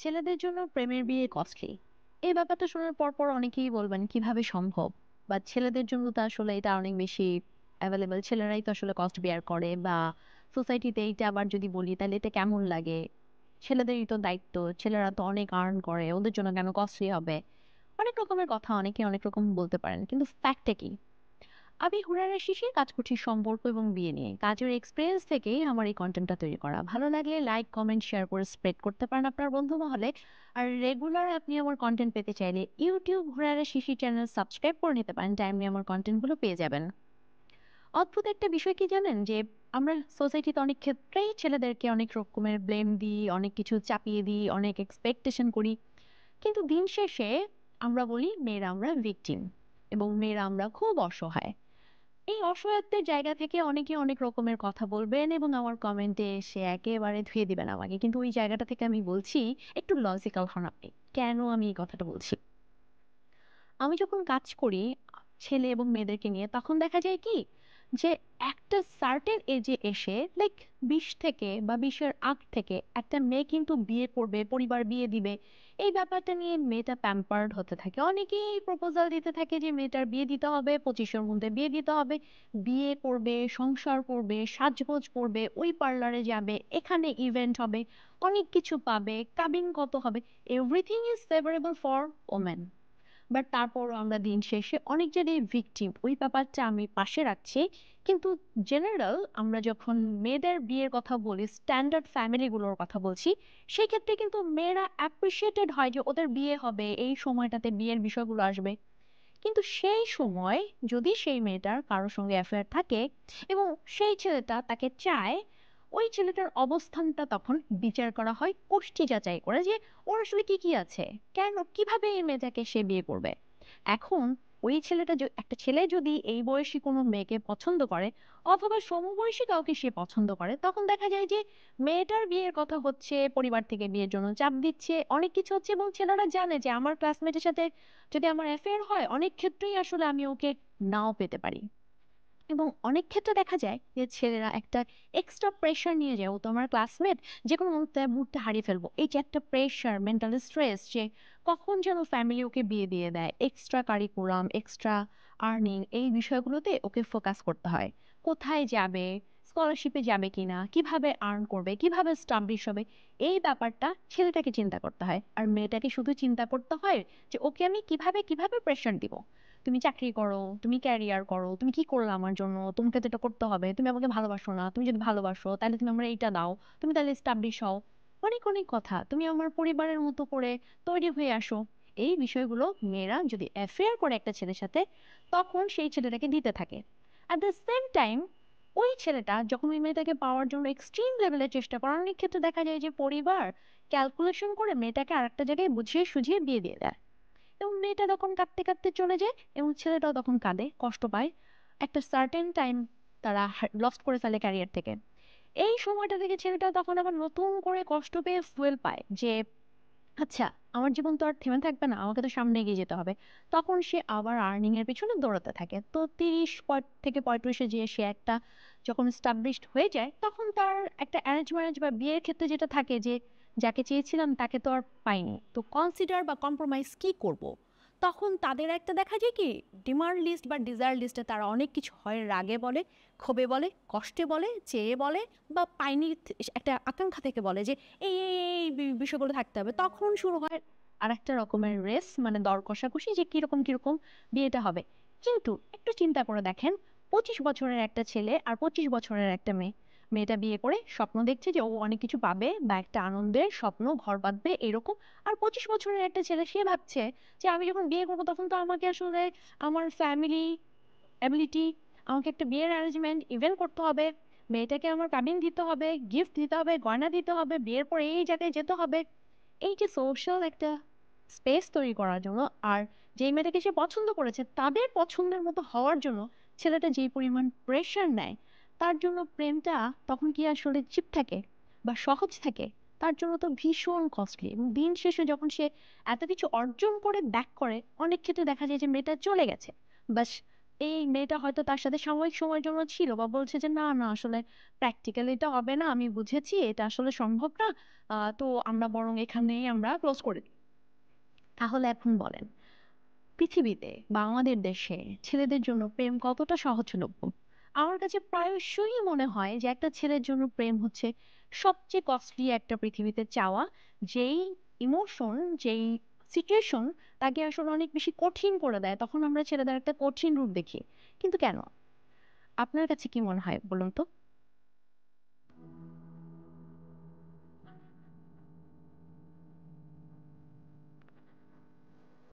ছেলেদের জন্য প্রেমের বিয়ে কস্টলি। এই ব্যাপারটা শোনার পর অনেকেই বলবেন কিভাবে সম্ভব? বা ছেলেদের জন্য তো আসলে এটা অনেক বেশি এভেইলেবল। ছেলেরাই তো আসলে কস্ট বেয়ার করে বা সোসাইটিতে এইটা আবার যদি বলি তাহলে এটা কেমন লাগে? ছেলেদেরই তো দায়িত্ব। ছেলেরা তো অনেক আর্ন করে। ওদের জন্য কেন কস্টলি হবে? অনেক রকমের কথা অনেকে অনেক রকম বলতে পারেন। কিন্তু ফ্যাক্টটা কি? আমি হুড়ারের শিশির কাজ করছি সম্পর্ক এবং বিয়ে নিয়ে। কাজের এক্সপেরিয়েন্স থেকেই আমার এই কন্টেন্টটা তৈরি করা। ভালো লাগলে লাইক, কমেন্ট, শেয়ার করে স্প্রেড করতে পারেন আপনার বন্ধু মহলে। আর রেগুলার আপনি আমার কন্টেন্ট পেতে চাইলে ইউটিউব হুড়ারের শিশির চ্যানেল সাবস্ক্রাইব করে নিতে পারেন। টাইমলি আমার কন্টেন্টগুলো পেয়ে যাবেন। অদ্ভুত একটা বিষয় কি জানেন? যে আমরা সোসাইটিতে অনেক ক্ষেত্রেই ছেলেদেরকে অনেক রকমের ব্লেম দিই, অনেক কিছু চাপিয়ে দিই, অনেক এক্সপেকটেশন করি। কিন্তু দিন শেষে আমরা বলি মেয়েরা আমরা ভিকটিম এবং মেয়েরা আমরা খুব অসহায়। এই অসহায়ত্বের জায়গা থেকে অনেকে অনেক রকমের কথা বলবেন এবং আমার কমেন্টে এসে একেবারে ধুয়ে দিবেন আমাকে। কিন্তু ওই জায়গাটা থেকে আমি বলছি, একটু লজিক্যাল হন আপনি। কেন আমি এই কথাটা বলছি? আমি যখন কাজ করি ছেলে এবং মেয়েদেরকে নিয়ে, তখন দেখা যায় কি যে একটা সার্টেন এজে এসে লাইক 20 থেকে বা 20-এর আগ থেকে একটা মেয়ে কিন্তু বিয়ে করবে, পরিবার বিয়ে দিবে। এই ব্যাপারটা নিয়ে মেয়েটা প্যাম্পার্ড হতে থাকে। অনেকেই প্রপোজাল দিতে থাকে যে মেয়েটার বিয়ে দিতে হবে, 25-এর মধ্যে বিয়ে দিতে হবে। বিয়ে করবে, সংসার করবে, সাজগোজ করবে, ওই পার্লারে যাবে, এখানে ইভেন্ট হবে, অনেক কিছু পাবে, কাবিন কত হবে। Everything is favourable for women. But তারপরও আমরা দিন শেষে অনেক জায়গায় ভিকটিম, ওই ব্যাপারটা আমি পাশে রাখছি। কিন্তু জেনারেল আমরা যখন মেয়েদের বিয়ের কথা বলি, স্ট্যান্ডার্ড ফ্যামিলিগুলোর কথা বলছি, সেই ক্ষেত্রে কিন্তু মেয়েরা অ্যাপ্রিসিয়েটেড হয় যে ওদের বিয়ে হবে, এই সময়টাতে বিয়ের বিষয়গুলো আসবে। কিন্তু সেই সময় যদি সেই মেয়েটার কারোর সঙ্গে অ্যাফেয়ার থাকে এবং সেই ছেলেটা তাকে চায়, ওই ছেলেটার অবস্থানটা তখন বিচার করা হয় কোষ্ঠী যাচাই করে যে ওর আসলে কি কি আছে, কেন কিভাবে এই মেয়েটাকে সে বিয়ে করবে। এখন ওই ছেলেটা একটা ছেলে যদি এই বয়সী কোনো মেয়েকে পছন্দ করে অথবা সমবয়সী কাউকে সে পছন্দ করে, তখন দেখা যায় যে মেয়েটার বিয়ের কথা হচ্ছে, পরিবার থেকে বিয়ের জন্য চাপ দিচ্ছে, অনেক কিছু হচ্ছে এবং ছেলেরা জানে যে আমার ক্লাসমেটের সাথে যদি আমার অ্যাফেয়ার হয় অনেক ক্ষেত্রেই আসলে আমি ওকে নাও পেতে পারি। এবং অনেক ক্ষেত্রে দেখা যায় যে ছেলেরা একটা এক্সট্রা প্রেশার নিয়ে যায়, ও তো আমার ক্লাসমেট, যে কোনো মুহূর্তে মুডটা হারিয়ে ফেলবো, এই যে একটা প্রেশার, মেন্টাল স্ট্রেস, যে কখন যেন ফ্যামিলি ওকে বিয়ে দিয়ে দেয়, এক্সট্রা কারিকুলাম, এক্সট্রা আর্নিং, এই বিষয়গুলোতে ওকে ফোকাস করতে হয়। কোথায় যাবে, স্কলারশিপে যাবে কিনা, কিভাবে আর্ন করবে, কিভাবে স্টাবলিশ হবে, এই ব্যাপারটা ছেলেটাকে চিন্তা করতে হয়। আর মেয়েটাকে শুধু চিন্তা করতে হয় যে ওকে আমি কিভাবে কিভাবে প্রেশার দিব। তুমি চাকরি করো, তুমি ক্যারিয়ার করো, তুমি কি করলে আমার জন্য? তোমাকে তো এটা করতে হবে। তুমি আমাকে ভালোবাসো না। তুমি যদি ভালোবাসো তাহলে তুমি আমার এইটা দাও। তুমি তাহলে এস্টাবলিশ হও। অনেক, অনেক কথা। তুমি আমার পরিবারের মতো করে তৈরি হয়ে আসো। এই বিষয়গুলো মেয়েরা যদি অ্যাফেয়ার করে একটা ছেলের সাথে, তখন সেই ছেলেটাকে দিতে থাকে। অ্যাট দ্য সেম টাইম ওই ছেলেটা যখন ওই মেয়েটাকে পাওয়ার জন্য এক্সট্রিম লেভেলের চেষ্টা করে, অনেক ক্ষেত্রে দেখা যায় যে পরিবার ক্যালকুলেশন করে মেয়েটাকে আরেকটা জায়গায় বুঝিয়ে সুঝিয়ে বিয়ে দিয়ে দেয়। এবং মেয়েটা তখন কাঁদতে কাঁদতে চলে যায় এবং ছেলেটাও তখন কাঁদে, কষ্ট পায়। একটা সার্টেন টাইম তারা লস্ট করে ফেলে ক্যারিয়ার থেকে। এই সময়টা থেকে ছেলেটা তখন আবার নতুন করে কষ্ট পেয়ে ফুয়েল পায় যে আচ্ছা, আমার জীবন তো আর থেমে থাকবে না, আমাকে তো সামনে এগিয়ে যেতে হবে। তখন সে আবার আর্নিং এর পেছনে দৌড়াতে থাকে। তো ৩০ থেকে ৩৫-এ যেয়ে সে একটা যখন এস্টাবলিশড হয়ে যায়, তখন তার একটা অ্যারেঞ্জ ম্যারেজ বা বিয়ের ক্ষেত্রে যেটা থাকে যে যাকে চেয়েছিলাম তাকে তো আর পাইনি। তো কনসিডার বা কম্প্রোমাইজ কি করব? তখন তাদের একটা দেখা যায় কি ডিমান্ড লিস্ট বা ডিজায়ার লিস্টে তারা অনেক কিছু হয় রাগে বলে, ক্ষোভে বলে, কষ্টে বলে, চেয়ে বলে বা পাইনি একটা আকাঙ্ক্ষা থেকে বলে যে এই বিষয়গুলো থাকতে হবে। তখন শুরু হয় আরেকটা রকমের রেস, মানে দর কষাকষি যে কিরকম কিরকম বিয়েটা হবে। কিন্তু একটু চিন্তা করে দেখেন, 25 বছরের একটা ছেলে আর 25 বছরের একটা মেয়ে। মেয়েটা বিয়ে করে স্বপ্ন দেখছে যে ও অনেক কিছু পাবে বা একটা আনন্দের স্বপ্ন, ঘর বাঁধবে এরকম। আর 25 বছরের একটা ছেলে সে ভাবছে যে আমি যখন বিয়ে করবো তখন তো আমাকে আসলে আমার ফ্যামিলি অ্যাবিলিটি, আমাকে একটা বিয়ের অ্যারেঞ্জমেন্ট ইভেন্ট করতে হবে, মেয়েটাকে আমার কাবিন দিতে হবে, গিফট দিতে হবে, গয়না দিতে হবে, বিয়ের পরে এই জায়গায় যেতে হবে। এই যে সোশ্যাল একটা স্পেস তৈরি করার জন্য, আর যেই মেয়েটাকে সে পছন্দ করেছে তাদের পছন্দের মতো হওয়ার জন্য ছেলেটা যেই পরিমাণ প্রেশার নেয়, তার জন্য প্রেমটা তখন কি আসলে চিপ থাকে বা সহজ থাকে? তার জন্য তো ভীষণ কস্টলি। এবং দিন শেষে যখন সে এত কিছু অর্জন করে ব্যাক করে, অনেক ক্ষেত্রে দেখা যায় যে মেয়েটা চলে গেছে, বাস এই মেয়েটা হয়তো তার সাথে সাময়িক সময়ের জন্য ছিল বা বলছে যে, "না, না আসলে প্র্যাকটিক্যালি এটা হবে না। আমি বুঝেছি এটা আসলে সম্ভব না। তো আমরা বরং এখানেই আমরা ক্লোজ করে দিই।" তাহলে এখন বলেন, পৃথিবীতে বা আমাদের দেশে ছেলেদের জন্য প্রেম কতটা সহজলভ্য? আমার কাছে প্রায়শই মনে হয় যে একটা ছেলের জন্য প্রেম হচ্ছে সবচেয়ে কস্টলি একটা পৃথিবীতে চাওয়া। যেই ইমোশন, যেই সিচুয়েশন তাকে আসলে অনেক বেশি কঠিন করে দেয়। তখন আমরা ছেলেদের একটা কঠিন রূপ দেখি। কিন্তু কেন? আপনার কাছে কি মনে হয় বলুন তো?